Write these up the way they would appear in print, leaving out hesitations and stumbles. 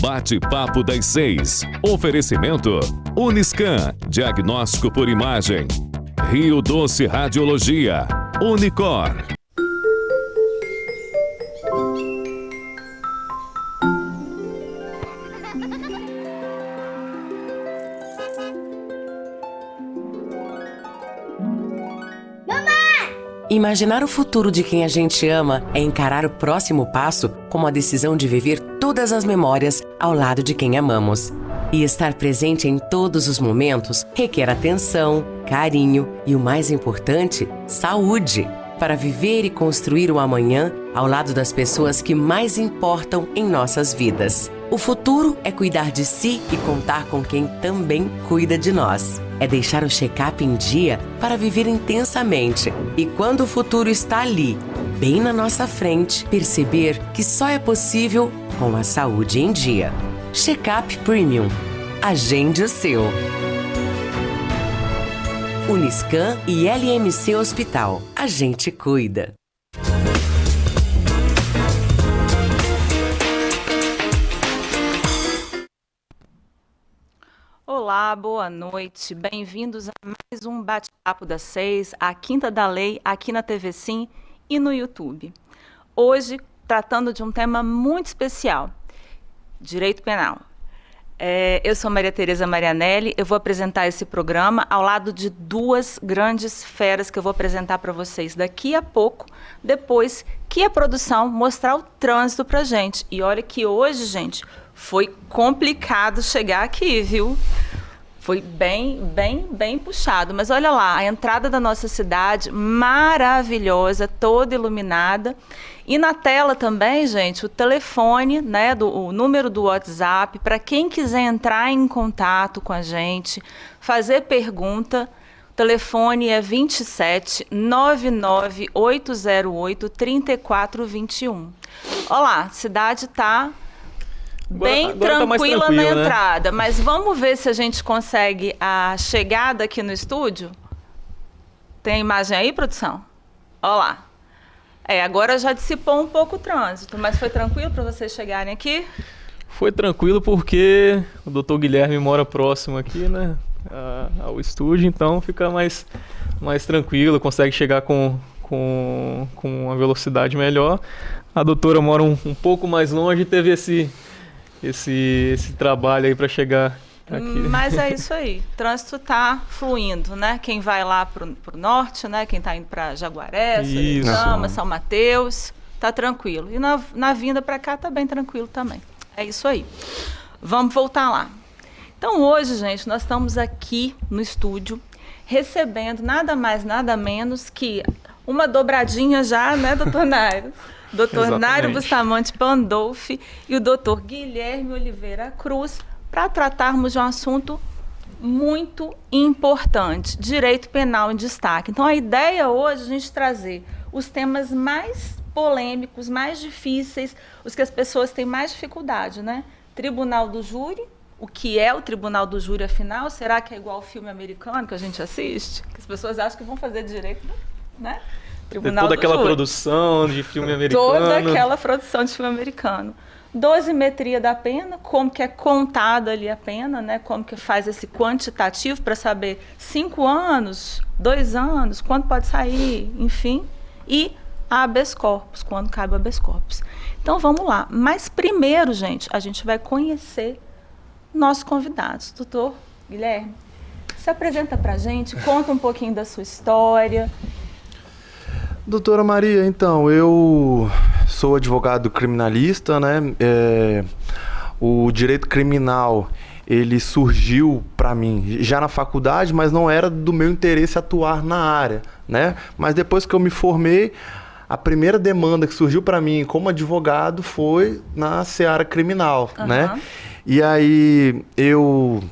Bate-papo das 6. Oferecimento Uniscan, diagnóstico por imagem. Rio Doce Radiologia. Unicor. Imaginar o futuro de quem a gente ama é encarar o próximo passo como a decisão de viver todas as memórias ao lado de quem amamos. E estar presente em todos os momentos requer atenção, carinho e, o mais importante, saúde, para viver e construir o amanhã ao lado das pessoas que mais importam em nossas vidas. O futuro é cuidar de si e contar com quem também cuida de nós. É deixar o check-up em dia para viver intensamente. E quando o futuro está ali, bem na nossa frente, perceber que só é possível com a saúde em dia. Check-up Premium. Agende o seu. Uniscan e LMC Hospital. A gente cuida. Olá, boa noite. Bem-vindos a mais um Bate-Papo das 6, a Quinta da Lei, aqui na TV Sim e no YouTube. Hoje, tratando de um tema muito especial, Direito Penal. Eu sou Maria Tereza Marianelli, eu vou apresentar esse programa ao lado de duas grandes feras que eu vou apresentar para vocês daqui a pouco, depois que a produção mostrar o trânsito para a gente. E olha que hoje, gente, foi complicado chegar aqui, viu? Foi bem puxado. Mas olha lá, a entrada da nossa cidade, maravilhosa, toda iluminada. E na tela também, gente, o telefone, né, o número do WhatsApp, para quem quiser entrar em contato com a gente, fazer pergunta. O telefone é 27 99 808 3421. Olha lá, a cidade está bem agora tranquila tá na né? entrada, mas vamos ver se a gente consegue a chegada aqui no estúdio. Tem a imagem aí, produção? Olha lá. Agora já dissipou um pouco o trânsito, mas foi tranquilo para vocês chegarem aqui? Foi tranquilo porque o Dr. Guilherme mora próximo aqui, né, ao estúdio, então fica mais tranquilo, consegue chegar com uma velocidade melhor. A doutora mora um pouco mais longe e teve esse trabalho aí para chegar aqui. Mas é isso aí, o trânsito está fluindo, né? Quem vai lá para o norte, né? Quem está indo para Jaguaré, Soretama, São Mateus, está tranquilo. E na vinda para cá está bem tranquilo também. É isso aí. Vamos voltar lá. Então hoje, gente, nós estamos aqui no estúdio recebendo nada mais, nada menos que uma dobradinha já, né, doutor Nairo? Dr. Nairo Bustamante Pandolfi e o Dr. Guilherme Oliveira Cruz, para tratarmos de um assunto muito importante, direito penal em destaque. Então, a ideia hoje é a gente trazer os temas mais polêmicos, mais difíceis, os que as pessoas têm mais dificuldade, né? Tribunal do Júri, o que é o Tribunal do Júri, afinal? Será que é igual ao filme americano que a gente assiste? Que as pessoas acham que vão fazer direito, né? Tribunal toda do aquela Júri. Produção de filme americano. Toda aquela produção de filme americano. Dosimetria da pena, como que é contada ali a pena, né? Como que faz esse quantitativo para saber 5 anos, 2 anos, quando pode sair, enfim. E habeas corpus, quando cabe o habeas corpus. Então vamos lá. Mas primeiro, gente, a gente vai conhecer nossos convidados. Doutor Guilherme, se apresenta para a gente, conta um pouquinho da sua história. Doutora Maria, então, eu sou advogado criminalista, né? O direito criminal, ele surgiu para mim já na faculdade, mas não era do meu interesse atuar na área, né? Mas depois que eu me formei, a primeira demanda que surgiu para mim como advogado foi na seara criminal, né? E aí eu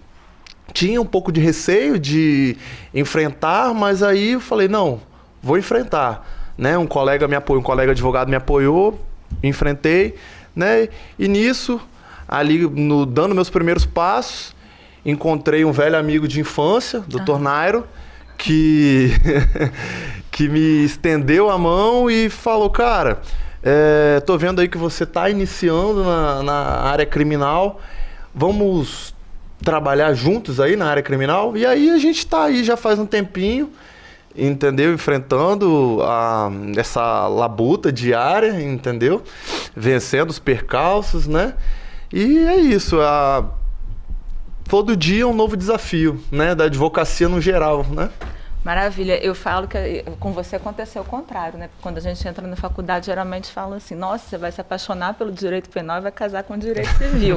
tinha um pouco de receio de enfrentar, mas aí eu falei, não, vou enfrentar. Né, um colega advogado me apoiou, enfrentei, né, e nisso, ali dando meus primeiros passos, encontrei um velho amigo de infância, Dr. Nairo, que me estendeu a mão e falou, cara, Tô vendo aí que você está iniciando na área criminal. Vamos trabalhar juntos aí na área criminal? E aí a gente está aí já faz um tempinho, entendeu? Enfrentando essa labuta diária, entendeu? Vencendo os percalços, né? E é isso. Todo dia é um novo desafio, né? Da advocacia no geral, né? Maravilha. Eu falo que com você aconteceu o contrário, né? Quando a gente entra na faculdade, geralmente falam assim, nossa, você vai se apaixonar pelo direito penal e vai casar com o direito civil.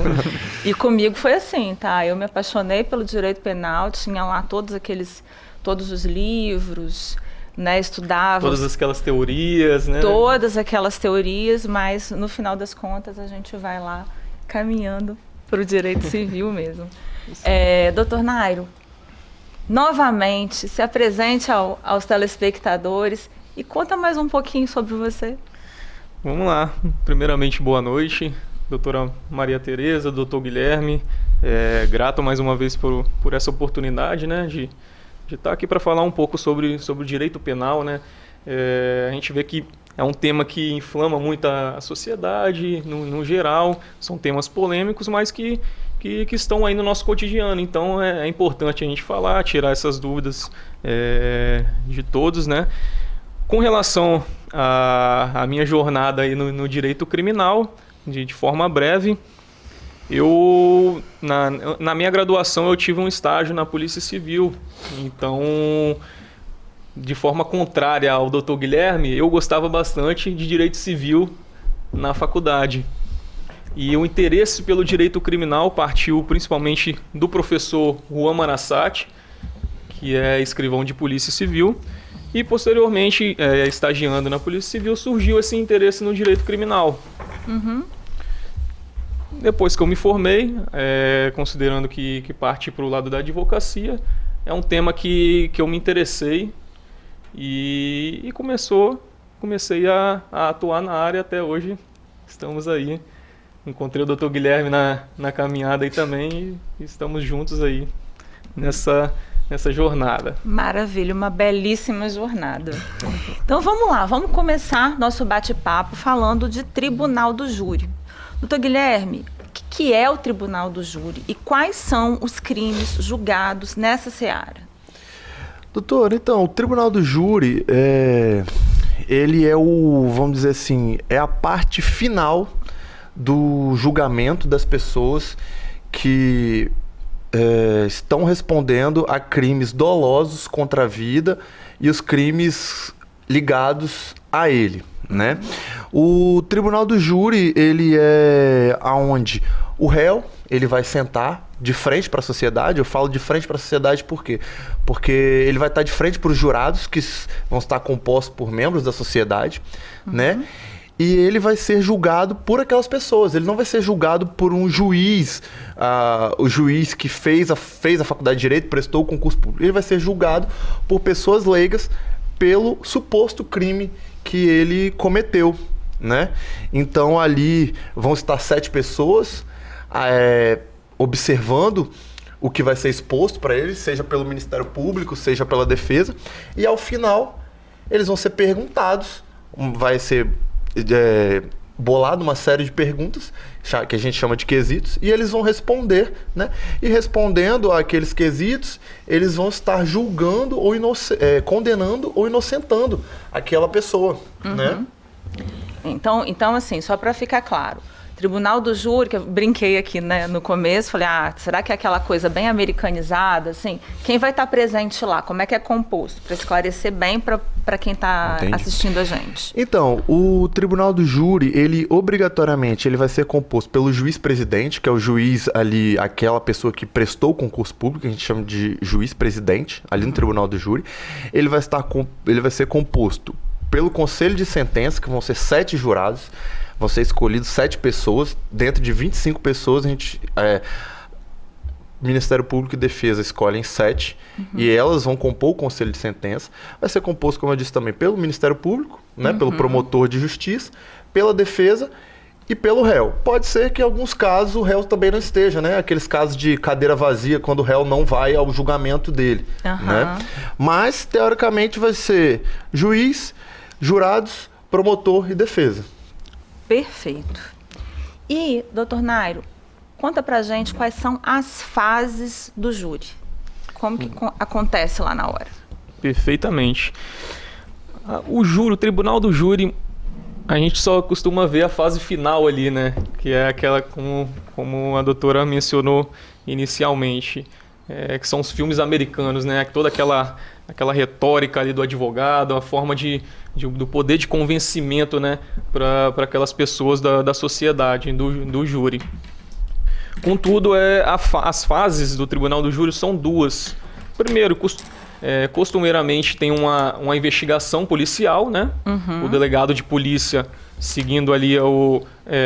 E comigo foi assim, tá? Eu me apaixonei pelo direito penal, tinha lá todos os livros, né? Estudava... Todas aquelas teorias, né? Todas aquelas teorias, mas no final das contas a gente vai lá caminhando para o direito civil mesmo. Doutor Nairo, novamente, se apresente aos telespectadores e conta mais um pouquinho sobre você. Vamos lá. Primeiramente, boa noite, doutora Maria Tereza, doutor Guilherme. Grato mais uma vez por essa oportunidade, né, de estar aqui para falar um pouco sobre o direito penal, né? A gente vê que é um tema que inflama muito a sociedade, no geral. São temas polêmicos, mas que estão aí no nosso cotidiano. Então é importante a gente falar, tirar essas dúvidas de todos, né? Com relação à minha jornada aí no direito criminal, de forma breve, na minha graduação eu tive um estágio na Polícia Civil. Então, de forma contrária ao Dr. Guilherme, eu gostava bastante de direito civil na faculdade. E o interesse pelo direito criminal partiu principalmente do professor Juan Marassati, que é escrivão de Polícia Civil, e posteriormente, estagiando na Polícia Civil, surgiu esse interesse no direito criminal. Uhum. Depois que eu me formei, considerando que parti para o lado da advocacia, é um tema que eu me interessei e comecei a atuar na área até hoje. Estamos aí. Encontrei o Dr. Guilherme na caminhada aí também e estamos juntos aí nessa jornada. Maravilha, uma belíssima jornada. Então vamos lá, vamos começar nosso bate-papo falando de Tribunal do Júri. Doutor Guilherme, o que é o Tribunal do Júri e quais são os crimes julgados nessa seara? Doutor, então, o Tribunal do Júri, ele vamos dizer assim, é a parte final do julgamento das pessoas que estão respondendo a crimes dolosos contra a vida e os crimes ligados a ele, né? O Tribunal do Júri, ele é aonde o réu, ele vai sentar de frente para a sociedade. Eu falo de frente para a sociedade por quê? Porque ele vai estar de frente para os jurados, que vão estar compostos por membros da sociedade, né? E ele vai ser julgado por aquelas pessoas. Ele não vai ser julgado por um juiz, o juiz que fez a faculdade de Direito, prestou o concurso público. Ele vai ser julgado por pessoas leigas pelo suposto crime que ele cometeu, né? Então ali vão estar 7 pessoas observando o que vai ser exposto para eles, seja pelo Ministério Público, seja pela defesa. E ao final eles vão ser perguntados, vai ser bolado uma série de perguntas, que a gente chama de quesitos, e eles vão responder, né? E respondendo àqueles quesitos, eles vão estar julgando ou condenando ou inocentando aquela pessoa, né? Então, assim, só para ficar claro, Tribunal do Júri, que eu brinquei aqui, né, no começo, falei, será que é aquela coisa bem americanizada, assim? Quem vai estar presente lá? Como é que é composto? Para esclarecer bem para quem está assistindo a gente. Então, o Tribunal do Júri, ele obrigatoriamente vai ser composto pelo juiz-presidente, que é o juiz ali, aquela pessoa que prestou o concurso público, que a gente chama de juiz-presidente, ali no Tribunal do Júri. Ele vai ser composto pelo Conselho de Sentença, que vão ser 7 jurados, vão ser escolhidos 7 pessoas, dentro de 25 pessoas, Ministério Público e Defesa escolhem 7, e elas vão compor o Conselho de Sentença. Vai ser composto, como eu disse também, pelo Ministério Público, né, pelo promotor de justiça, pela defesa e pelo réu. Pode ser que em alguns casos o réu também não esteja, né? Aqueles casos de cadeira vazia, quando o réu não vai ao julgamento dele, né? Mas, teoricamente, vai ser juiz, jurados, promotor e defesa. Perfeito. E, doutor Nairo, conta pra gente quais são as fases do júri. Como que acontece lá na hora? Perfeitamente. O tribunal do júri, a gente só costuma ver a fase final ali, né? Que é aquela, como a doutora mencionou inicialmente, que são os filmes americanos, né? Toda aquela retórica ali do advogado, a forma do poder de convencimento, né? Para aquelas pessoas da sociedade, do júri. Contudo, as fases do tribunal do júri são duas. Primeiro, costumeiramente tem uma investigação policial, né? Uhum. O delegado de polícia, seguindo ali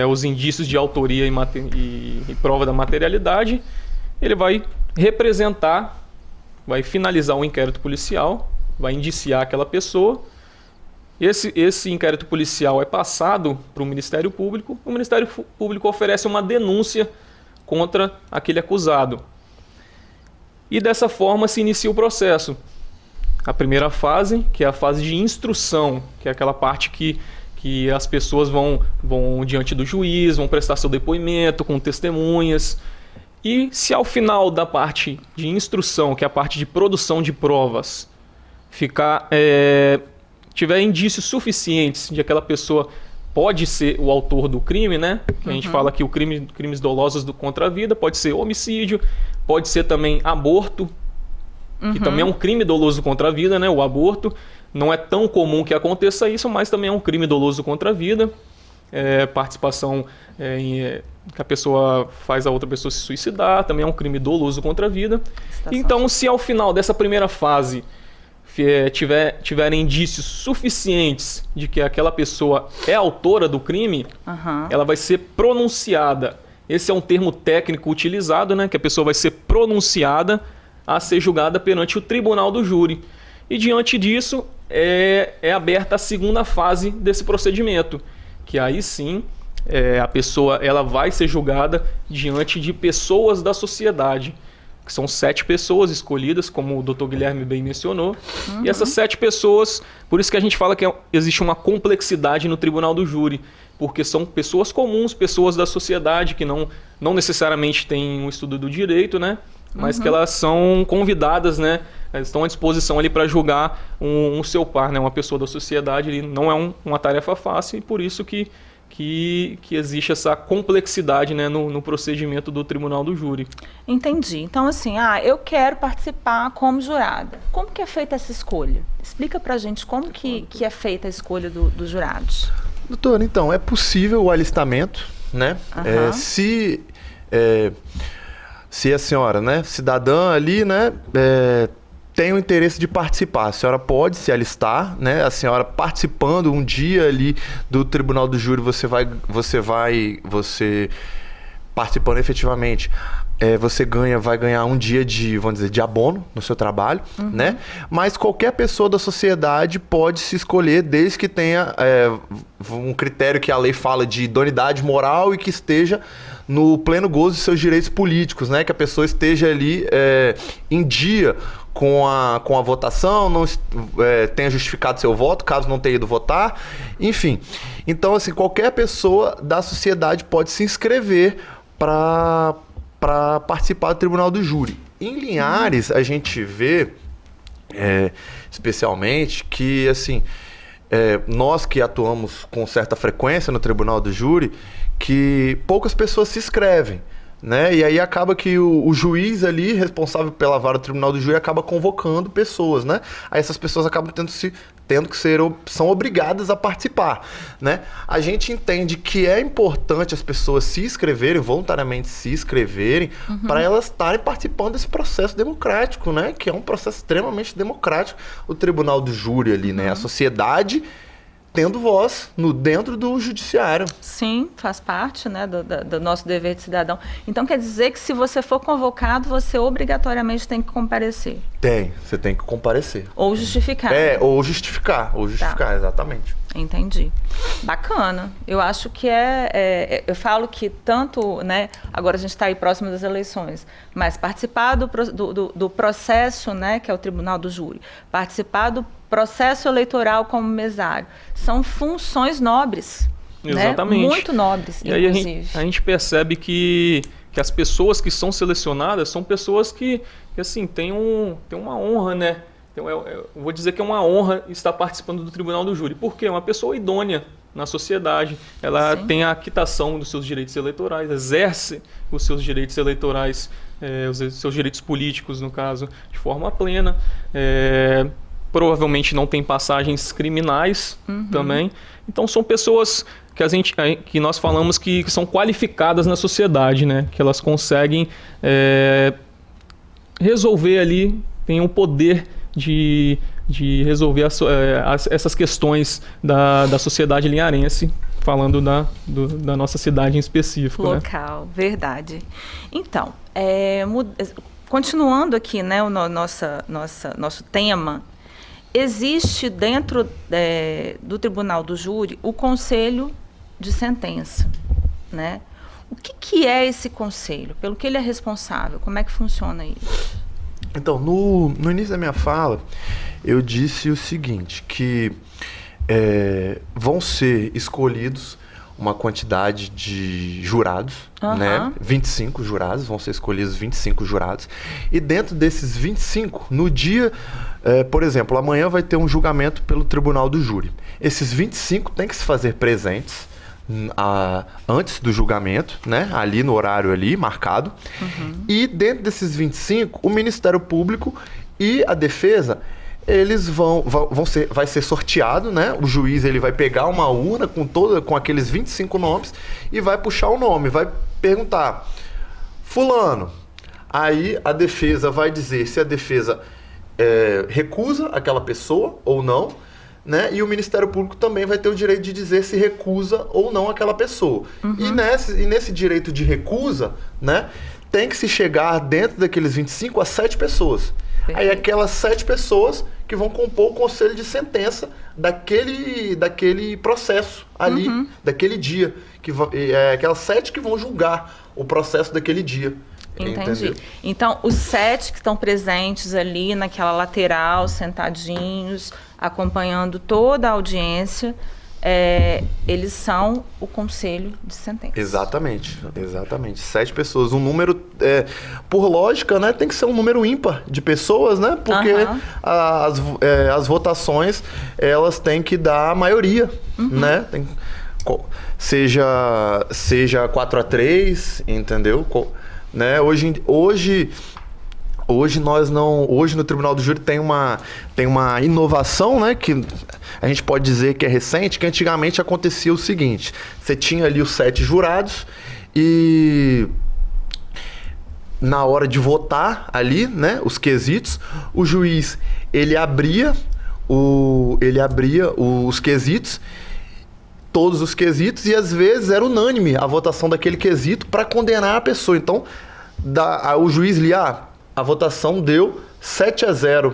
os indícios de autoria e prova da materialidade, ele vai vai finalizar um inquérito policial, vai indiciar aquela pessoa. Esse inquérito policial é passado para o Ministério Público. O Ministério Público oferece uma denúncia contra aquele acusado. E dessa forma se inicia o processo. A primeira fase, que é a fase de instrução, que é aquela parte que as pessoas vão diante do juiz, vão prestar seu depoimento com testemunhas. E se ao final da parte de instrução, que é a parte de produção de provas, tiver indícios suficientes de que aquela pessoa pode ser o autor do crime, né? Que a gente fala que crimes dolosos contra a vida, pode ser homicídio, pode ser também aborto, que também é um crime doloso contra a vida, né? O aborto não é tão comum que aconteça isso, mas também é um crime doloso contra a vida. Participação que a pessoa faz a outra pessoa se suicidar, também é um crime doloso contra a vida. Então, se ao final dessa primeira fase tiverem indícios suficientes de que aquela pessoa é autora do crime, ela vai ser pronunciada. Esse é um termo técnico utilizado, né? Que a pessoa vai ser pronunciada a ser julgada perante o tribunal do júri. E diante disso, é aberta a segunda fase desse procedimento, que aí sim a pessoa ela vai ser julgada diante de pessoas da sociedade, que são 7 pessoas escolhidas, como o Dr. Guilherme bem mencionou. E essas 7 pessoas, por isso que a gente fala que existe uma complexidade no tribunal do júri, porque são pessoas comuns, pessoas da sociedade que não necessariamente têm um estudo do direito, né? Mas que elas são convidadas, né? Elas estão à disposição ali para julgar um seu par, né? Uma pessoa da sociedade. Ele não é uma tarefa fácil e por isso que existe essa complexidade, né, no procedimento do tribunal do júri. Entendi. Então, assim, eu quero participar como jurada. Como que é feita essa escolha? Explica pra gente como que é feita a escolha dos jurados. Doutor, então, é possível o alistamento, né? Se a senhora, né, cidadã ali, né, tem o interesse de participar, a senhora pode se alistar, né? A senhora participando um dia ali do tribunal do júri, você participando efetivamente, você vai ganhar um dia de abono no seu trabalho, né? Mas qualquer pessoa da sociedade pode se escolher desde que tenha um critério que a lei fala de idoneidade moral e que esteja no pleno gozo de seus direitos políticos, né? Que a pessoa esteja ali em dia com a votação, não tenha justificado seu voto, caso não tenha ido votar, enfim. Então, assim, qualquer pessoa da sociedade pode se inscrever para participar do tribunal do júri. Em Linhares, a gente vê, especialmente, que, assim, nós que atuamos com certa frequência no tribunal do júri, que poucas pessoas se inscrevem, né? E aí acaba que o juiz ali, responsável pela vara do tribunal do júri, acaba convocando pessoas, né? Aí essas pessoas acabam são obrigadas a participar, né? A gente entende que é importante as pessoas se inscreverem, voluntariamente se inscreverem, para elas estarem participando desse processo democrático, né? Que é um processo extremamente democrático, o tribunal do júri ali, né? A sociedade tendo voz dentro do judiciário. Sim, faz parte, né, do nosso dever de cidadão. Então quer dizer que se você for convocado, você obrigatoriamente tem que comparecer? Você tem que comparecer. Ou justificar. Ou justificar, tá. Exatamente. Entendi. Bacana. Eu acho que eu falo que tanto, né, agora a gente está aí próximo das eleições, mas participar do processo, né, que é o tribunal do júri, participar do processo eleitoral como mesário, são funções nobres, Exatamente. Né? Muito nobres, e inclusive. Aí a gente percebe que as pessoas que são selecionadas são pessoas que assim, têm uma honra, né? Eu vou dizer que é uma honra estar participando do Tribunal do Júri. Por quê? É uma pessoa idônea na sociedade. Ela tem a quitação dos seus direitos eleitorais, exerce os seus direitos eleitorais, os seus direitos políticos, no caso, de forma plena. Provavelmente não tem passagens criminais também. Então são pessoas que nós falamos que são qualificadas na sociedade, né? Que elas conseguem resolver ali, têm o poder de resolver essas questões da sociedade linharense, falando da nossa cidade em específico. Local, né? Verdade. Então, continuando aqui, né, o nosso tema, existe dentro do Tribunal do Júri o Conselho de Sentença, né? O que é esse conselho? Pelo que ele é responsável? Como é que funciona isso? Então, no início da minha fala, eu disse o seguinte, que vão ser escolhidos uma quantidade de jurados, né? 25 jurados, vão ser escolhidos 25 jurados. E dentro desses 25, no dia, por exemplo, amanhã vai ter um julgamento pelo Tribunal do Júri. Esses 25 têm que se fazer presentes antes do julgamento, né? Ali no horário ali marcado. E dentro desses 25, o Ministério Público e a defesa, eles vai ser sorteado, né? O juiz ele vai pegar uma urna com aqueles 25 nomes e vai puxar o nome, vai perguntar: fulano. Aí a defesa vai dizer se a defesa recusa aquela pessoa ou não, né? E o Ministério Público também vai ter o direito de dizer se recusa ou não aquela pessoa. E nesse direito de recusa, né, tem que se chegar dentro daqueles 25 a 7 pessoas. Perfeito. Aí aquelas 7 pessoas que vão compor o conselho de sentença daquele processo ali, daquele dia. Aquelas 7 que vão julgar o processo daquele dia. Entendi. Entendeu? Então, os 7 que estão presentes ali naquela lateral, sentadinhos, acompanhando toda a audiência, eles são o Conselho de Sentença. Exatamente. 7 pessoas. Um número, por lógica, né, tem que ser um número ímpar de pessoas, né? Porque as votações, elas têm que dar a maioria, né? Seja 4-3, entendeu? Né? Hoje no Tribunal do Júri tem uma inovação, né, que a gente pode dizer que é recente, que antigamente acontecia o seguinte: você tinha ali os 7 jurados e na hora de votar ali, né, os quesitos, o juiz ele abria os quesitos, todos os quesitos, e às vezes era unânime a votação daquele quesito para condenar a pessoa. Então, o juiz lia, a votação deu 7-0.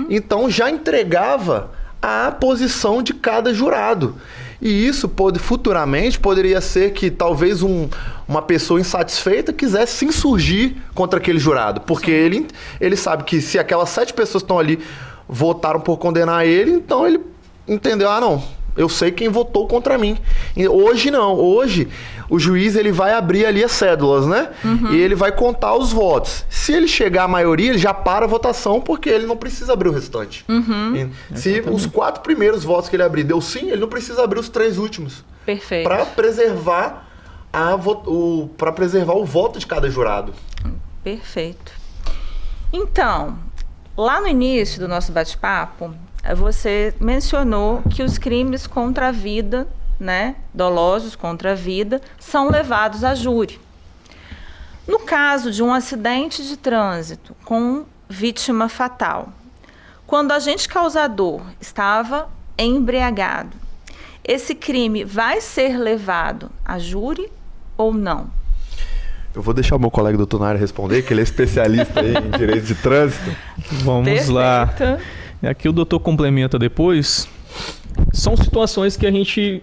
Então, já entregava a posição de cada jurado. E isso futuramente poderia ser que talvez uma pessoa insatisfeita quisesse se insurgir contra aquele jurado. Porque ele sabe que se aquelas 7 pessoas que estão ali votaram por condenar ele, então ele entendeu, não, eu sei quem votou contra mim. E hoje não. Hoje o juiz ele vai abrir ali as cédulas, né? E ele vai contar os votos. Se ele chegar à maioria, ele já para a votação, porque ele não precisa abrir o restante. Se os 4 primeiros votos que ele abrir deu sim, ele não precisa abrir os 3 últimos. Perfeito. Para preservar o voto de cada jurado. Perfeito. Então, lá no início do nosso bate-papo, você mencionou que os crimes contra a vida, né, dolosos contra a vida, são levados a júri. No caso de um acidente de trânsito com vítima fatal, quando o agente causador estava embriagado, esse crime vai ser levado a júri ou não? Eu vou deixar o meu colega doutor Nário responder, que ele é especialista aí em direito de trânsito. Vamos lá. Aqui o doutor complementa depois. São situações que a gente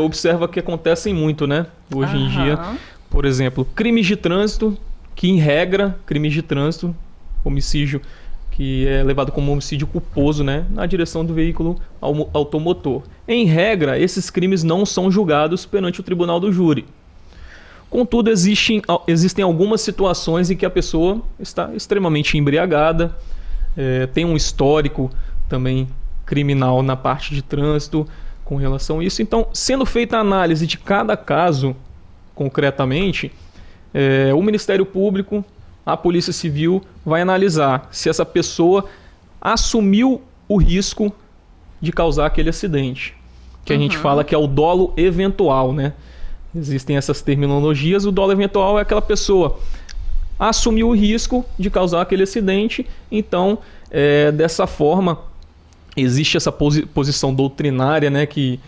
observa que acontecem muito, né? Hoje em dia. Por exemplo, crimes de trânsito, que em regra, crimes de trânsito, homicídio que é levado como homicídio culposo, né, na direção do veículo automotor. Em regra, esses crimes não são julgados perante o tribunal do júri. Contudo, existem algumas situações em que a pessoa está extremamente embriagada, tem um histórico também criminal na parte de trânsito com relação a isso. Então, sendo feita a análise de cada caso concretamente, o Ministério Público, a Polícia Civil vai analisar se essa pessoa assumiu o risco de causar aquele acidente, que a gente fala que é o dolo eventual, né? Existem essas terminologias. O dolo eventual é aquela pessoa assumiu o risco de causar aquele acidente. Então, dessa forma, existe essa posição doutrinária, né, que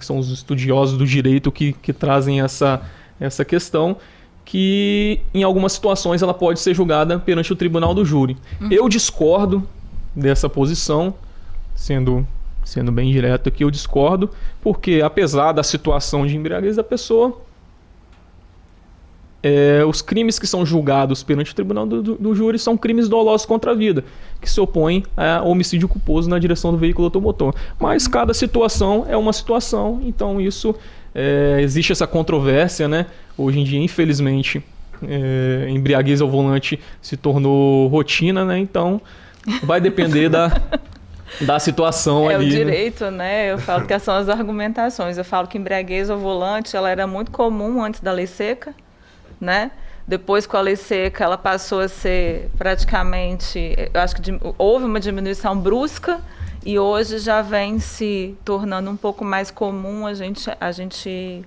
são os estudiosos do direito que trazem essa questão, que em algumas situações ela pode ser julgada perante o tribunal do júri. Eu discordo dessa posição, sendo bem direto aqui, eu discordo, porque apesar da situação de embriaguez da pessoa, os crimes que são julgados perante o tribunal do júri são crimes dolosos contra a vida, que se opõem a homicídio culposo na direção do veículo automotor. Mas cada situação é uma situação, então isso existe essa controvérsia, né? Hoje em dia, infelizmente, embriaguez ao volante se tornou rotina, né? Então vai depender da situação ali. É o direito, né? Eu falo que são as argumentações. Eu falo que embriaguez ao volante ela era muito comum antes da lei seca, né? Depois, com a lei seca, ela passou a ser praticamente... Eu acho que houve uma diminuição brusca e hoje já vem se tornando um pouco mais comum a gente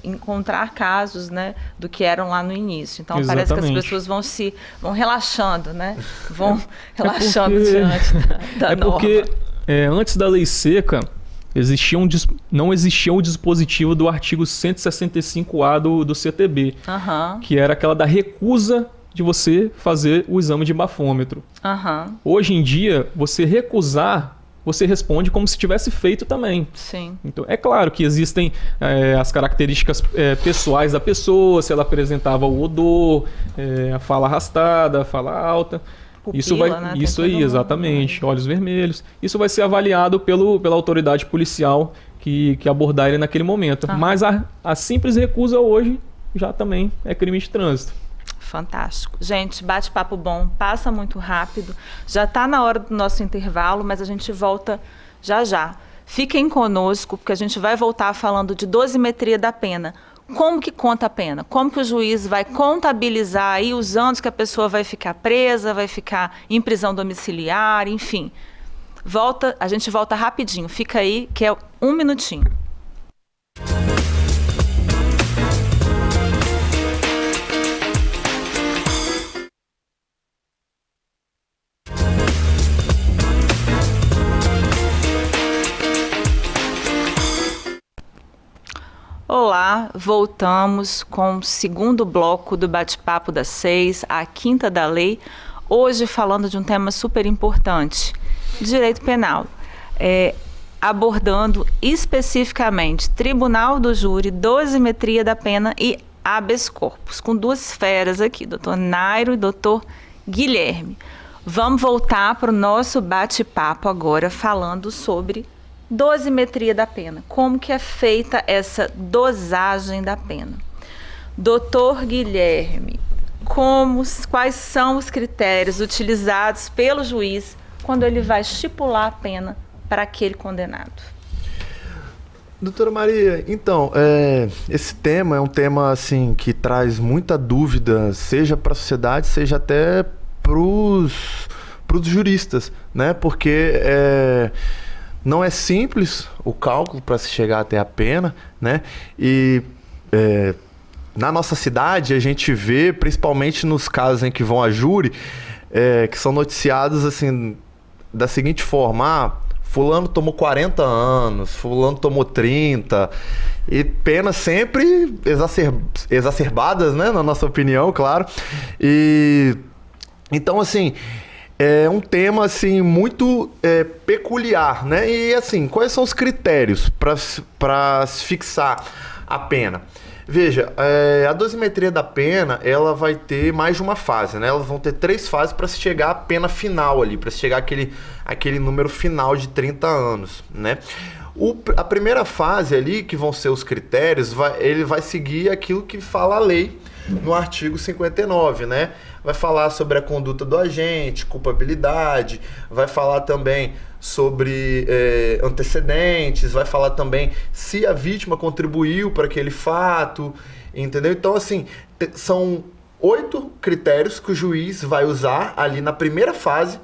encontrar casos, né, do que eram lá no início. Então, Exatamente. Parece que as pessoas vão relaxando, né? Vão relaxando diante da norma. Porque antes da lei seca, não existia o dispositivo do artigo 165A do CTB, que era aquela da recusa de você fazer o exame de bafômetro. Hoje em dia, você recusar, você responde como se tivesse feito também. Sim. Então, é claro que existem as características pessoais da pessoa, se ela apresentava o odor, a fala arrastada, a fala alta. Pupila, né? Isso aí, exatamente, olhos vermelhos. Isso vai ser avaliado pela autoridade policial que abordar ele naquele momento. Mas a simples recusa hoje já também é crime de trânsito. Fantástico. Gente, bate-papo bom, passa muito rápido. Já está na hora do nosso intervalo, mas a gente volta já já. Fiquem conosco, porque a gente vai voltar falando de dosimetria da pena. Como que conta a pena? Como que o juiz vai contabilizar aí os anos que a pessoa vai ficar presa, vai ficar em prisão domiciliar, enfim. A gente volta rapidinho. Fica aí, que é 1 minutinho. Olá, voltamos com o segundo bloco do Bate-Papo das 6, a Quinta da Lei, hoje falando de um tema super importante, direito penal, abordando especificamente Tribunal do Júri, dosimetria da pena e habeas corpus, com duas feras aqui, doutor Nairo e doutor Guilherme. Vamos voltar para o nosso bate-papo agora falando sobre dosimetria da pena, como que é feita essa dosagem da pena. Doutor Guilherme, quais são os critérios utilizados pelo juiz quando ele vai estipular a pena para aquele condenado? Doutora Maria, então, esse tema é um tema assim, que traz muita dúvida, seja para a sociedade, seja até para os juristas, né? Porque não é simples o cálculo para se chegar até a pena, né? E na nossa cidade a gente vê, principalmente nos casos em que vão a júri, que são noticiados assim, da seguinte forma: fulano tomou 40 anos, fulano tomou 30, e penas sempre exacerbadas, né? Na nossa opinião, claro. E então, assim, é um tema assim, muito peculiar, né? E assim, quais são os critérios para se fixar a pena? Veja, a dosimetria da pena, ela vai ter mais de uma fase, né? Elas vão ter 3 fases para se chegar à pena final ali, para se chegar àquele número final de 30 anos, né? A primeira fase ali, que vão ser os critérios, ele vai seguir aquilo que fala a lei no artigo 59, né? Vai falar sobre a conduta do agente, culpabilidade, vai falar também sobre antecedentes, vai falar também se a vítima contribuiu para aquele fato, entendeu? Então, assim, são 8 critérios que o juiz vai usar ali na primeira fase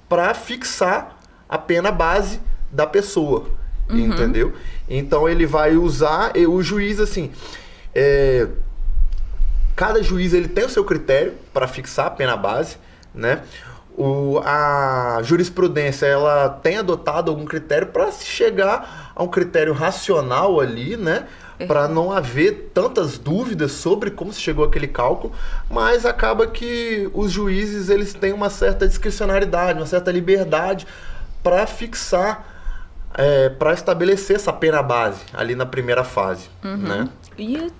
para fixar a pena base da pessoa, entendeu? Então, ele vai usar, o juiz, assim... Cada juiz ele tem o seu critério para fixar a pena base, né? A jurisprudência ela tem adotado algum critério para se chegar a um critério racional ali, né? Para não haver tantas dúvidas sobre como se chegou àquele cálculo, mas acaba que os juízes eles têm uma certa discricionariedade, uma certa liberdade para fixar, para estabelecer essa pena base ali na primeira fase, né? E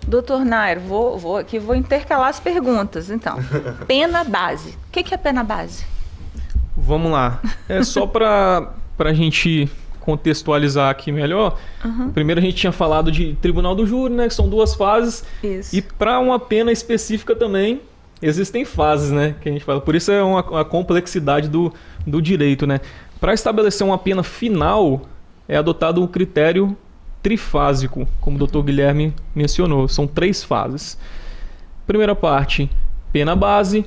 doutor Nairo, vou intercalar as perguntas, então. Pena base. O que é pena base? Vamos lá. É só para a gente contextualizar aqui melhor. Primeiro a gente tinha falado de tribunal do júri, né? Que são 2 fases. Isso. E para uma pena específica também existem fases, né? Que a gente fala. Por isso é uma complexidade do direito, né? Para estabelecer uma pena final é adotado um critério trifásico, como o doutor Guilherme mencionou. São 3 fases. Primeira parte, pena base.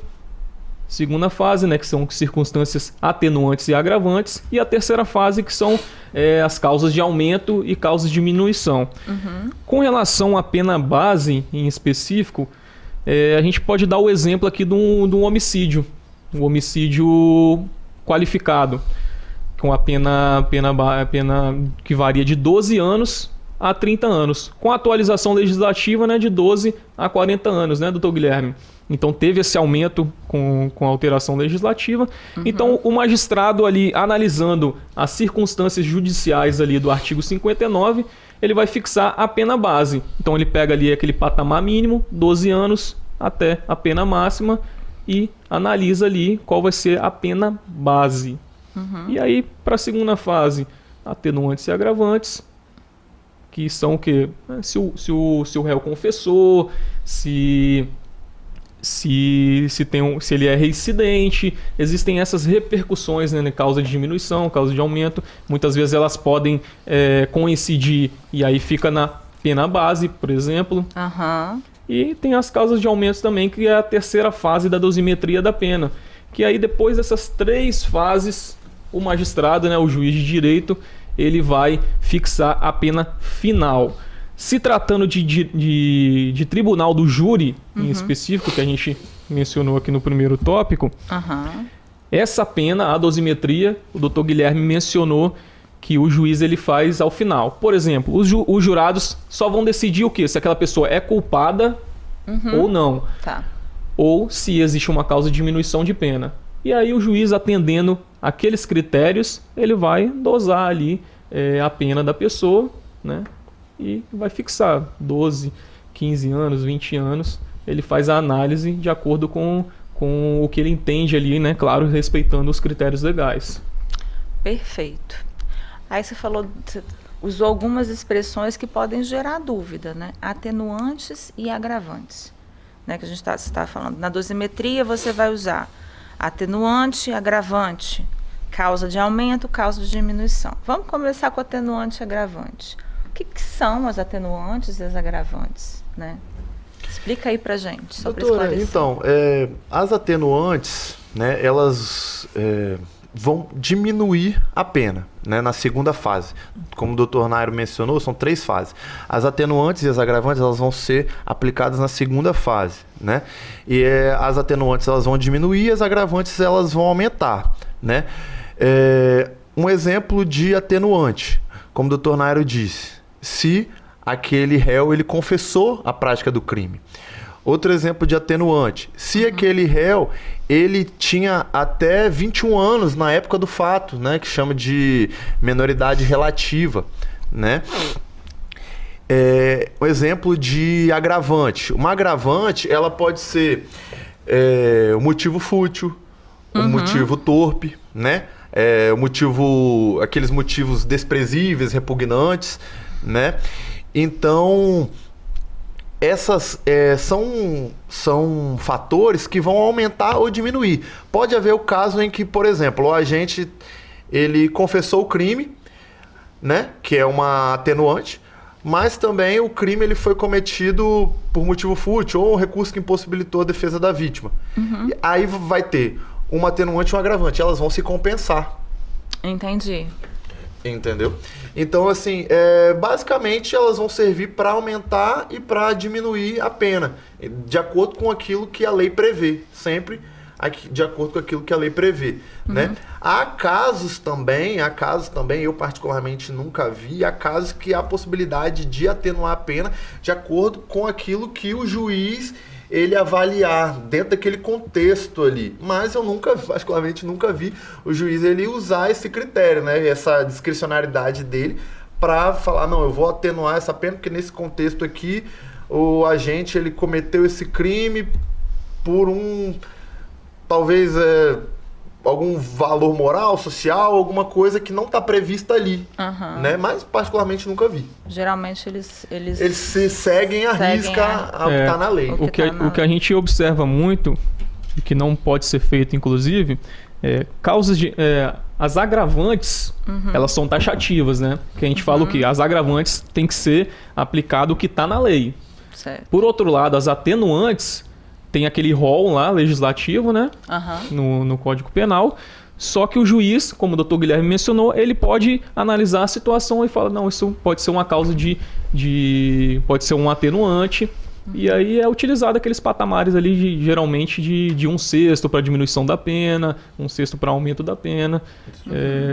Segunda fase, né, que são circunstâncias atenuantes e agravantes. E a terceira fase, que são as causas de aumento e causas de diminuição. Com relação à pena base, em específico, a gente pode dar o exemplo aqui de um homicídio. Um homicídio qualificado, com a pena que varia de 12 anos a 30 anos, com a atualização legislativa, né, de 12 a 40 anos, né, doutor Guilherme? Então teve esse aumento com a alteração legislativa. Então o magistrado ali, analisando as circunstâncias judiciais ali do artigo 59, ele vai fixar a pena base. Então ele pega ali aquele patamar mínimo, 12 anos, até a pena máxima, e analisa ali qual vai ser a pena base. E aí, para a segunda fase, atenuantes e agravantes, que são o quê? Se o réu confessou, se ele é reincidente, existem essas repercussões, né, causa de diminuição, causa de aumento. Muitas vezes elas podem coincidir e aí fica na pena base, por exemplo. E tem as causas de aumento também, que é a terceira fase da dosimetria da pena. Que aí depois dessas 3 fases, o magistrado, né, o juiz de direito, ele vai fixar a pena final. Se tratando de tribunal do júri, em específico, que a gente mencionou aqui no primeiro tópico, essa pena, a dosimetria, o doutor Guilherme mencionou que o juiz ele faz ao final. Por exemplo, os jurados só vão decidir o quê? Se aquela pessoa é culpada ou não. Ou se existe uma causa de diminuição de pena. E aí o juiz, atendendo aqueles critérios, ele vai dosar ali a pena da pessoa, né? E vai fixar 12, 15 anos, 20 anos. Ele faz a análise de acordo com o que ele entende ali, né? Claro, respeitando os critérios legais. Perfeito. Aí você usou algumas expressões que podem gerar dúvida, né? Atenuantes e agravantes, né? Que a gente está falando. Na dosimetria você vai usar atenuante e agravante, causa de aumento, causa de diminuição. Vamos começar com atenuante e agravante. O que são as atenuantes e as agravantes, né? Explica aí pra gente, só para esclarecer. Então, as atenuantes, né, elas vão diminuir a pena, né, na segunda fase. Como o doutor Nairo mencionou, são 3 fases. As atenuantes e as agravantes, elas vão ser aplicadas na segunda fase, né? E as atenuantes, elas vão diminuir, e as agravantes, elas vão aumentar, né? Um exemplo de atenuante, como o doutor Nairo disse, se aquele réu ele confessou a prática do crime. Outro exemplo de atenuante, se aquele réu ele tinha até 21 anos na época do fato, né, que chama de menoridade relativa, né? um exemplo de agravante. Uma agravante, ela pode ser um motivo fútil, um motivo torpe, né? Aqueles motivos desprezíveis, repugnantes, né? Então, essas são fatores que vão aumentar ou diminuir. Pode haver o caso em que, por exemplo, o agente ele confessou o crime, né? Que é uma atenuante, mas também o crime ele foi cometido por motivo fútil ou um recurso que impossibilitou a defesa da vítima. E aí vai ter uma atenuante e um agravante. Elas vão se compensar. Entendi. Entendeu? Então, assim, basicamente elas vão servir para aumentar e para diminuir a pena, de acordo com aquilo que a lei prevê. Sempre de acordo com aquilo que a lei prevê, né? Há casos também, eu particularmente nunca vi, há casos que há a possibilidade de atenuar a pena de acordo com aquilo que o juiz ele avaliar dentro daquele contexto ali. Mas eu particularmente nunca vi o juiz ele usar esse critério, né? Essa discricionariedade dele para falar, não, eu vou atenuar essa pena porque nesse contexto aqui o agente ele cometeu esse crime por talvez algum valor moral, social, alguma coisa que não está prevista ali, né? Mas particularmente nunca vi. Geralmente eles se seguem à risca ao que está na lei. O que a gente observa muito, e que não pode ser feito inclusive, causas de... as agravantes, elas são taxativas, né? Que a gente fala o quê? As agravantes tem que ser aplicado o que está na lei. Certo. Por outro lado, as atenuantes tem aquele rol lá, legislativo, né? No Código Penal. Só que o juiz, como o Dr. Guilherme mencionou, ele pode analisar a situação e falar, não, isso pode ser uma causa pode ser um atenuante. E aí é utilizado aqueles patamares ali, geralmente, de 1/6 para diminuição da pena, 1/6 para aumento da pena.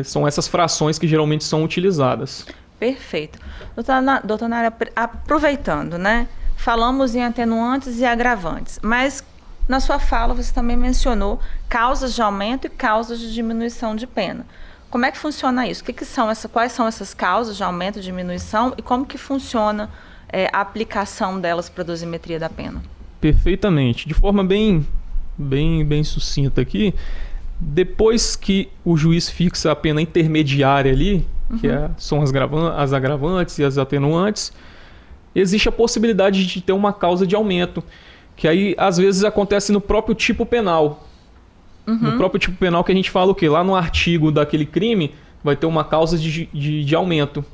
São essas frações que geralmente são utilizadas. Perfeito. Doutora Nária, aproveitando, né? Falamos em atenuantes e agravantes, mas na sua fala você também mencionou causas de aumento e causas de diminuição de pena. Como é que funciona isso? Quais são essas causas de aumento e diminuição e como que funciona a aplicação delas para a dosimetria da pena? Perfeitamente. De forma bem sucinta aqui, depois que o juiz fixa a pena intermediária ali, que são as agravantes e as atenuantes, existe a possibilidade de ter uma causa de aumento, que aí às vezes acontece no próprio tipo penal. No próprio tipo penal que a gente fala o quê? Lá no artigo daquele crime vai ter uma causa de aumento,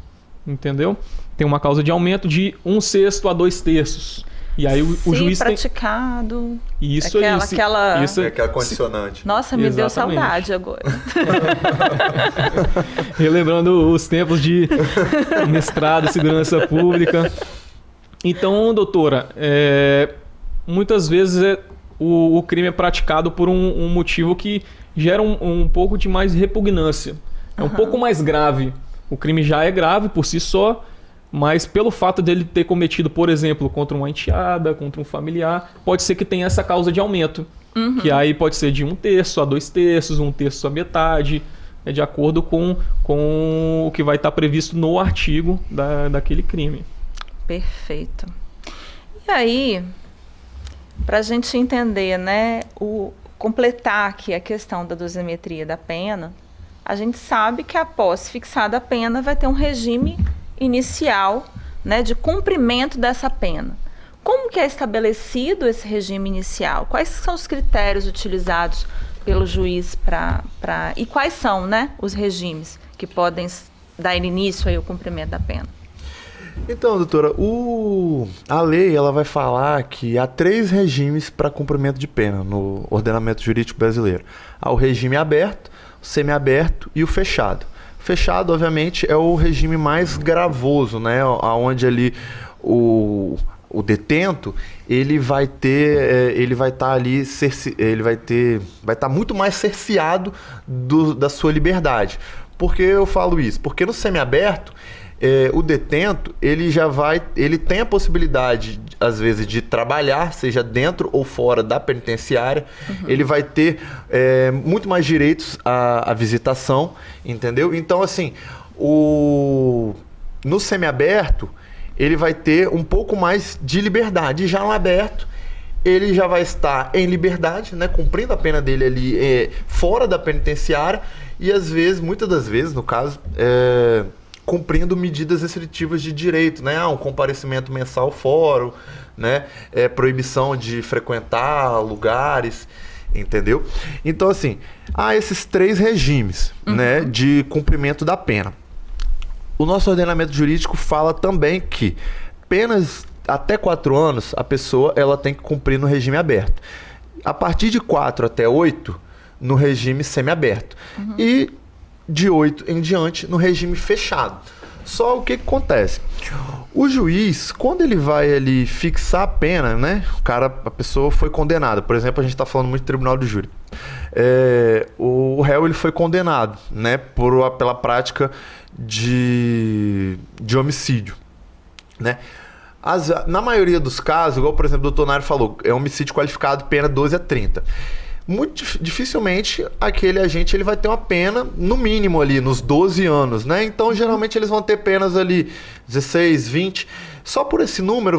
entendeu? Tem uma causa de aumento de 1/6 a 2/3. E aí o juiz praticado. Isso é aquela condicionante. Nossa, me deu saudade agora. Relembrando os tempos de mestrado em segurança pública. Então, doutora, muitas vezes o crime é praticado por um motivo que gera um pouco de mais repugnância. É um pouco mais grave. O crime já é grave por si só, mas pelo fato dele ter cometido, por exemplo, contra uma enteada, contra um familiar, pode ser que tenha essa causa de aumento. Que aí pode ser de 1/3 a 2/3, 1/3 a metade, de acordo com o que vai estar previsto no artigo daquele crime. Perfeito. E aí, para a gente entender, né, completar aqui a questão da dosimetria da pena, a gente sabe que após fixada a pena vai ter um regime inicial, né, de cumprimento dessa pena. Como que é estabelecido esse regime inicial? Quais são os critérios utilizados pelo juiz e quais são, né, os regimes que podem dar início aí ao cumprimento da pena? Então, doutora, a lei ela vai falar que há 3 regimes para cumprimento de pena no ordenamento jurídico brasileiro. Há o regime aberto, o semiaberto e o fechado. O fechado, obviamente, é o regime mais gravoso, né? Onde ali o detento ele vai estar ali, vai estar muito mais cerceado da sua liberdade. Por que eu falo isso? Porque no semiaberto o detento ele tem a possibilidade às vezes de trabalhar, seja dentro ou fora da penitenciária. Ele vai ter muito mais direitos à visitação, entendeu? Então assim, no semiaberto ele vai ter um pouco mais de liberdade. E já no aberto, ele já vai estar em liberdade, né, cumprindo a pena dele ali fora da penitenciária e às vezes, muitas das vezes, no caso, cumprindo medidas restritivas de direito, né, um comparecimento mensal ao fórum, né, proibição de frequentar lugares, entendeu? Então, assim, há esses 3 regimes, né, de cumprimento da pena. O nosso ordenamento jurídico fala também que penas até 4 anos, a pessoa ela tem que cumprir no regime aberto. A partir de 4 até 8, no regime semiaberto. E de 8 em diante, no regime fechado. Só o que acontece? O juiz, quando ele vai ali fixar a pena, né? A pessoa foi condenada. Por exemplo, a gente está falando muito de tribunal de júri. O réu ele foi condenado, né? Pela prática de homicídio, né? Na maioria dos casos, igual por exemplo o doutor Nário falou, é homicídio qualificado, pena 12 a 30. Muito dificilmente aquele agente ele vai ter uma pena no mínimo ali, nos 12 anos, né? Então geralmente eles vão ter penas ali 16, 20. Só por esse número,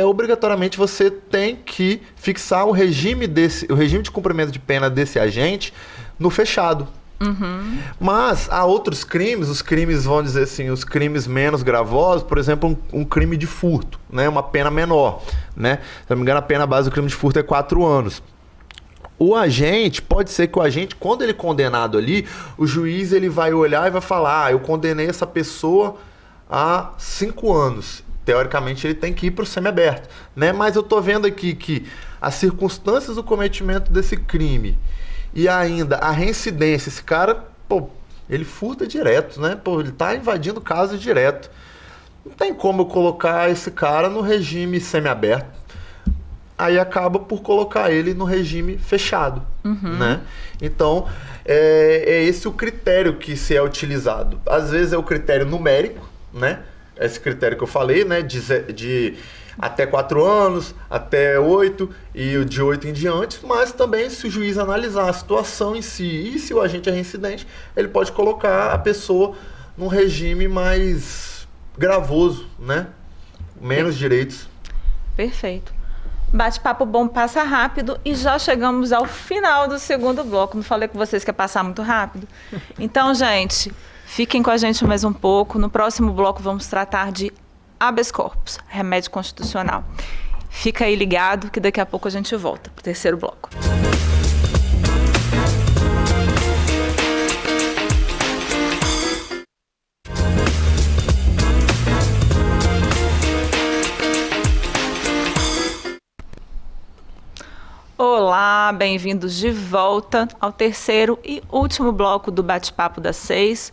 obrigatoriamente você tem que fixar o regime de cumprimento de pena desse agente no fechado. Mas há outros crimes, os crimes, vamos dizer assim, os crimes menos gravosos, por exemplo, um crime de furto, né? Uma pena menor, né? Se não me engano, a pena base do crime de furto é 4 anos. Pode ser que o agente, quando ele é condenado ali, o juiz ele vai olhar e vai falar, eu condenei essa pessoa a 5 anos. Teoricamente ele tem que ir para o semiaberto, né? Mas eu tô vendo aqui que as circunstâncias do cometimento desse crime e ainda a reincidência, esse cara, ele furta direto, né? Ele tá invadindo casa direto. Não tem como eu colocar esse cara no regime semiaberto. Aí acaba por colocar ele no regime fechado, né? Então, é esse o critério que se é utilizado. Às vezes é o critério numérico, né? Esse critério que eu falei, né? De até 4 anos, até 8 e de 8 em diante, mas também se o juiz analisar a situação em si e se o agente é reincidente, ele pode colocar a pessoa num regime mais gravoso, né? Menos direitos. Perfeito. Bate-papo bom, passa rápido e já chegamos ao final do segundo bloco. Não falei com vocês que ia passar muito rápido? Então, gente, fiquem com a gente mais um pouco. No próximo bloco vamos tratar de habeas corpus, remédio constitucional. Fica aí ligado que daqui a pouco a gente volta para o terceiro bloco. Olá, bem-vindos de volta ao terceiro e último bloco do Bate-Papo das 6.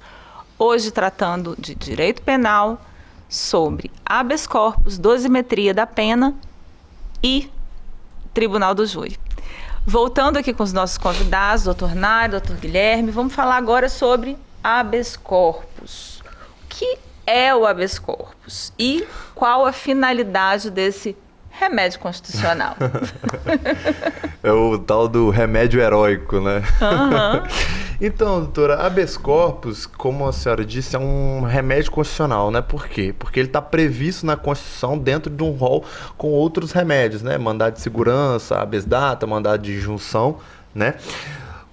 Hoje tratando de direito penal, sobre habeas corpus, dosimetria da pena e tribunal do júri. Voltando aqui com os nossos convidados, doutor Nário, doutor Guilherme, vamos falar agora sobre habeas corpus. O que é o habeas corpus e qual a finalidade desse remédio constitucional? É o tal do remédio heróico, né? Então, doutora, habeas corpus, como a senhora disse, é um remédio constitucional, né? Por quê? Porque ele está previsto na Constituição dentro de um rol com outros remédios, né? Mandado de segurança, habeas data, mandado de injunção, né?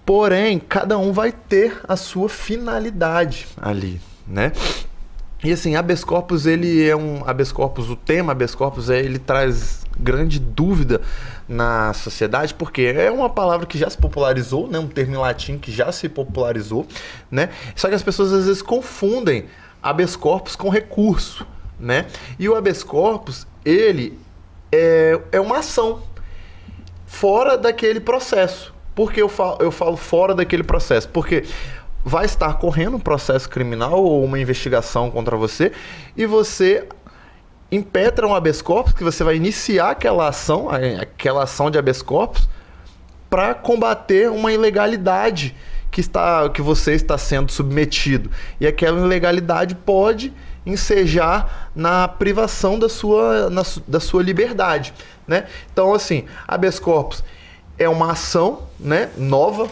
Porém, cada um vai ter a sua finalidade ali, né? E assim, habeas corpus, o tema habeas corpus, ele traz grande dúvida na sociedade, porque é uma palavra que já se popularizou, né? Um termo em latim que já se popularizou, né? Só que as pessoas às vezes confundem habeas corpus com recurso, né? E o habeas corpus, ele é uma ação fora daquele processo. Por que eu falo fora daquele processo? Porque vai estar correndo um processo criminal ou uma investigação contra você e você impetra um habeas corpus, que você vai iniciar aquela ação de habeas corpus para combater uma ilegalidade que você está sendo submetido. E aquela ilegalidade pode ensejar na privação da sua liberdade, né? Então, assim, habeas corpus é uma ação, né, nova,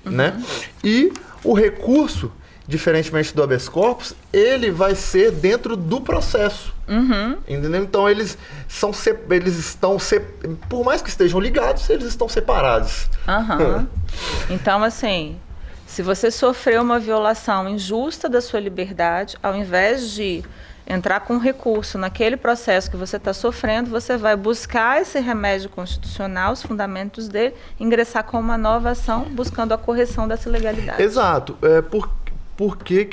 né? E o recurso diferentemente do habeas corpus, ele vai ser dentro do processo. Entendeu? Então eles estão, por mais que estejam ligados, eles estão separados. Então, assim, se você sofreu uma violação injusta da sua liberdade, ao invés de entrar com recurso naquele processo que você está sofrendo, você vai buscar esse remédio constitucional, os fundamentos dele, ingressar com uma nova ação, buscando a correção dessa ilegalidade. Exato. Por que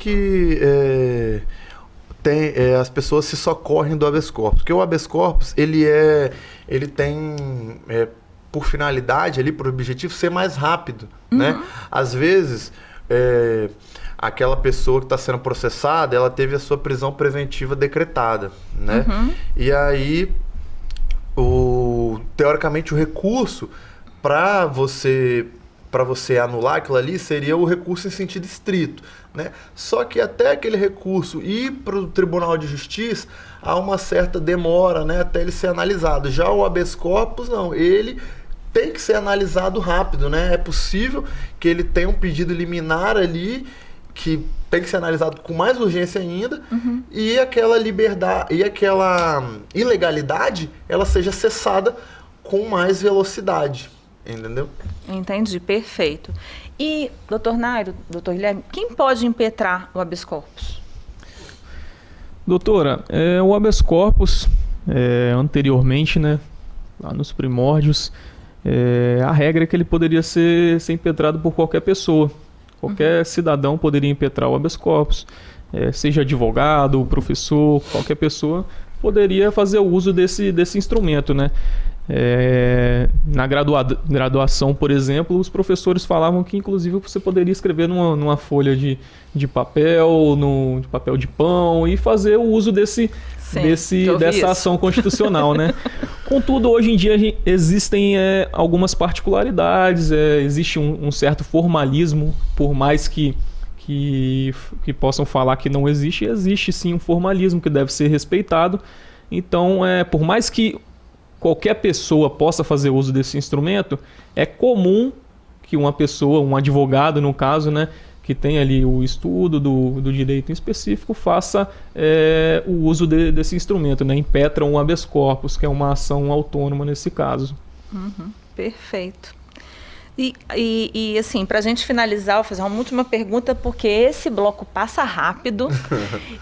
as pessoas se socorrem do habeas corpus? Porque o habeas corpus, ele tem por finalidade, ali, por objetivo, ser mais rápido, né? Às vezes, aquela pessoa que está sendo processada, ela teve a sua prisão preventiva decretada, né? E aí, teoricamente, o recurso para você anular aquilo ali seria o recurso em sentido estrito, né? Só que até aquele recurso ir para o Tribunal de Justiça, há uma certa demora, né, até ele ser analisado. Já o habeas corpus, não, ele tem que ser analisado rápido, né? É possível que ele tenha um pedido liminar ali, que tem que ser analisado com mais urgência ainda, e aquela liberdade, e aquela ilegalidade, ela seja cessada com mais velocidade. Entendeu? Entendi, perfeito. E, doutor Nairo, doutor Guilherme, quem pode impetrar o habeas corpus? Doutora, o habeas corpus, anteriormente, né, lá nos primórdios, a regra é que ele poderia ser impetrado por qualquer pessoa. Qualquer cidadão poderia impetrar o habeas corpus, seja advogado, professor, qualquer pessoa poderia fazer o uso desse instrumento, né? Na graduação, por exemplo, os professores falavam que inclusive você poderia escrever numa folha de papel, de papel de pão, e fazer o uso dessa ação constitucional, né? Contudo, hoje em dia existem algumas particularidades, existe um certo formalismo, por mais que possam falar que não existe sim um formalismo que deve ser respeitado. Então, por mais que qualquer pessoa possa fazer uso desse instrumento, é comum que uma pessoa, um advogado no caso, né, que tem ali o estudo do direito em específico, faça o uso desse instrumento, né, impetra um habeas corpus, que é uma ação autônoma nesse caso. Perfeito. E assim, para a gente finalizar, eu vou fazer uma última pergunta, porque esse bloco passa rápido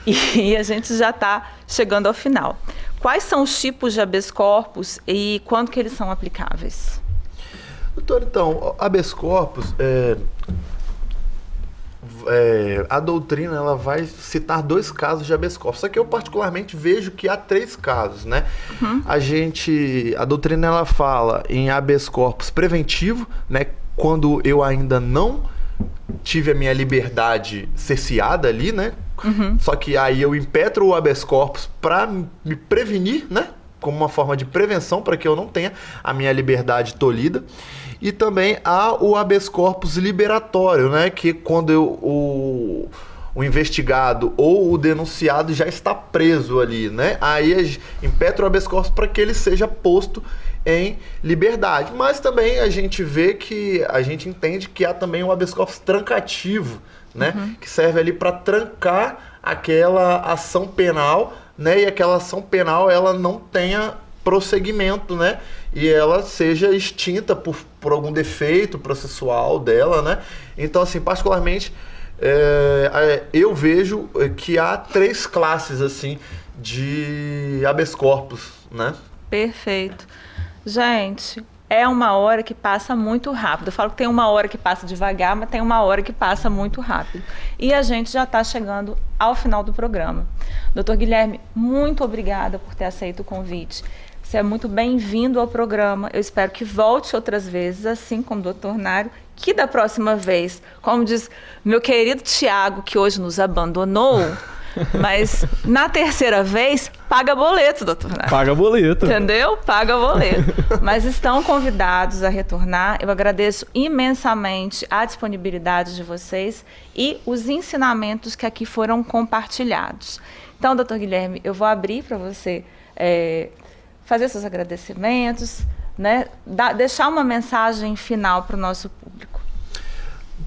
e a gente já está chegando ao final. Quais são os tipos de habeas corpus e quando que eles são aplicáveis? Doutor, então, habeas corpus, a doutrina ela vai citar 2 casos de habeas corpus. Só que eu particularmente vejo que há 3 casos, né? A doutrina ela fala em habeas corpus preventivo, né? Quando eu ainda não tive a minha liberdade cerceada ali, né? Só que aí eu impetro o habeas corpus para me prevenir, né? Como uma forma de prevenção para que eu não tenha a minha liberdade tolhida. E também há o habeas corpus liberatório, né? Que quando o investigado ou o denunciado já está preso ali, né? Aí impetra o habeas corpus para que ele seja posto em liberdade. Mas também a gente entende que há também o habeas corpus trancativo, né? Que serve ali para trancar aquela ação penal, né? E aquela ação penal ela não tenha prosseguimento, né? E ela seja extinta por algum defeito processual dela, né? Então, assim, particularmente, eu vejo que há 3 classes, assim, de habeas corpus, né? Perfeito. Gente, é uma hora que passa muito rápido. Eu falo que tem uma hora que passa devagar, mas tem uma hora que passa muito rápido. E a gente já está chegando ao final do programa. Doutor Guilherme, muito obrigada por ter aceito o convite. Você é muito bem-vindo ao programa. Eu espero que volte outras vezes, assim como o doutor Nairo, que da próxima vez, como diz meu querido Tiago, que hoje nos abandonou, mas na terceira vez, paga boleto, doutor Nairo. Paga boleto. Entendeu? Paga boleto. Mas estão convidados a retornar. Eu agradeço imensamente a disponibilidade de vocês e os ensinamentos que aqui foram compartilhados. Então, doutor Guilherme, eu vou abrir para você fazer seus agradecimentos, né? Deixar uma mensagem final para o nosso público.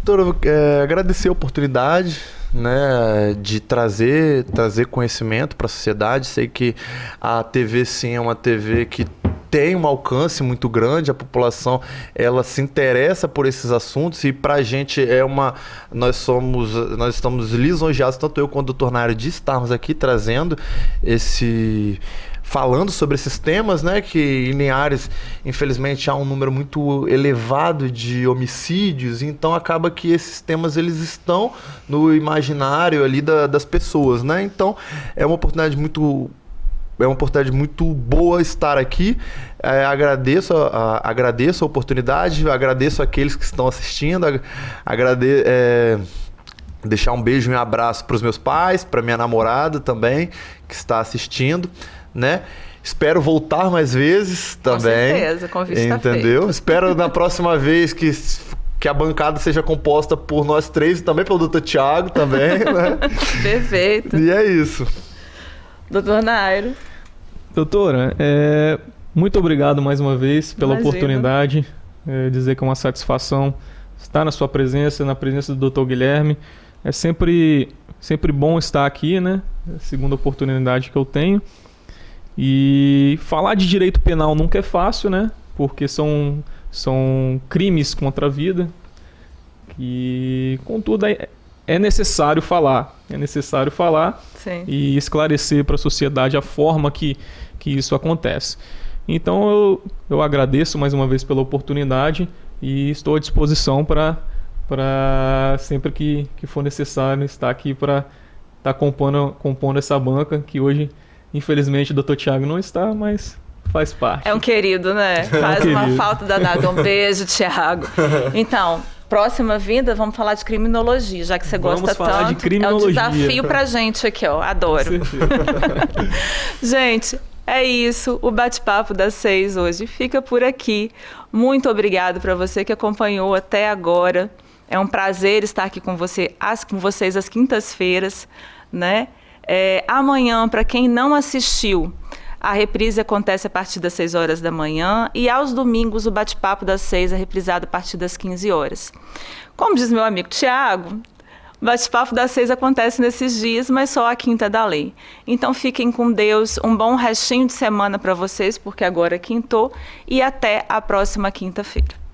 Doutor, agradecer a oportunidade, né, de trazer conhecimento para a sociedade. Sei que a TV Sim é uma TV que tem um alcance muito grande, a população ela se interessa por esses assuntos e pra gente nós estamos lisonjeados, tanto eu quanto o Dr. Nairo, de estarmos aqui trazendo falando sobre esses temas, né, que em Linhares, infelizmente, há um número muito elevado de homicídios, então acaba que esses temas eles estão no imaginário ali das pessoas, né? Então é uma oportunidade muito boa estar aqui. Agradeço a oportunidade, agradeço aqueles que estão assistindo, deixar um beijo e um abraço para os meus pais, para minha namorada também, que está assistindo, né? Espero voltar mais vezes também. Com certeza, o convite está feito. Entendeu? Espero na próxima vez que a bancada seja composta por nós três e também pelo Dr. Thiago também, né? Perfeito. E é isso. Dr. Nairo. Doutora, muito obrigado mais uma vez pela oportunidade. Dizer que é uma satisfação estar na sua presença, na presença do Dr. Guilherme. É sempre bom estar aqui, né? É a segunda oportunidade que eu tenho. E falar de direito penal nunca é fácil, né? Porque são crimes contra a vida. E, contudo, é necessário falar. Sim. E esclarecer para a sociedade a forma que isso acontece. Então eu agradeço mais uma vez pela oportunidade e estou à disposição para sempre que for necessário estar aqui para estar compondo essa banca, que hoje, infelizmente, o Dr. Thiago não está, mas faz parte. É um querido, né? Faz uma falta danada. Um beijo, Thiago. Então, próxima vinda, vamos falar de criminologia, já que você gosta tanto. De criminologia. É um desafio pra gente aqui, ó. Adoro. Gente, é isso. O bate-papo das 6 hoje fica por aqui. Muito obrigado para você que acompanhou até agora. É um prazer estar aqui com vocês às quintas-feiras, né? Amanhã, para quem não assistiu, a reprise acontece a partir das 6 horas da manhã e aos domingos o bate-papo das 6 é reprisado a partir das 15 horas. Como diz meu amigo Thiago, o bate-papo das 6 acontece nesses dias, mas só a quinta da lei. Então fiquem com Deus, um bom restinho de semana para vocês, porque agora quintou, e até a próxima quinta-feira.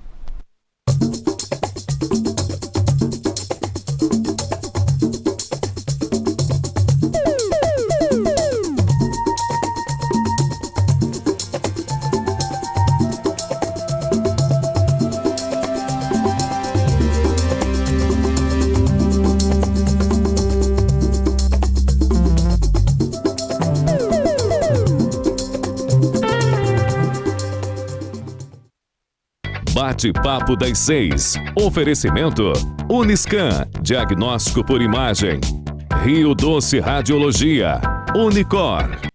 Bate-papo das 6. Oferecimento Uniscan, diagnóstico por imagem. Rio Doce Radiologia. Unicor.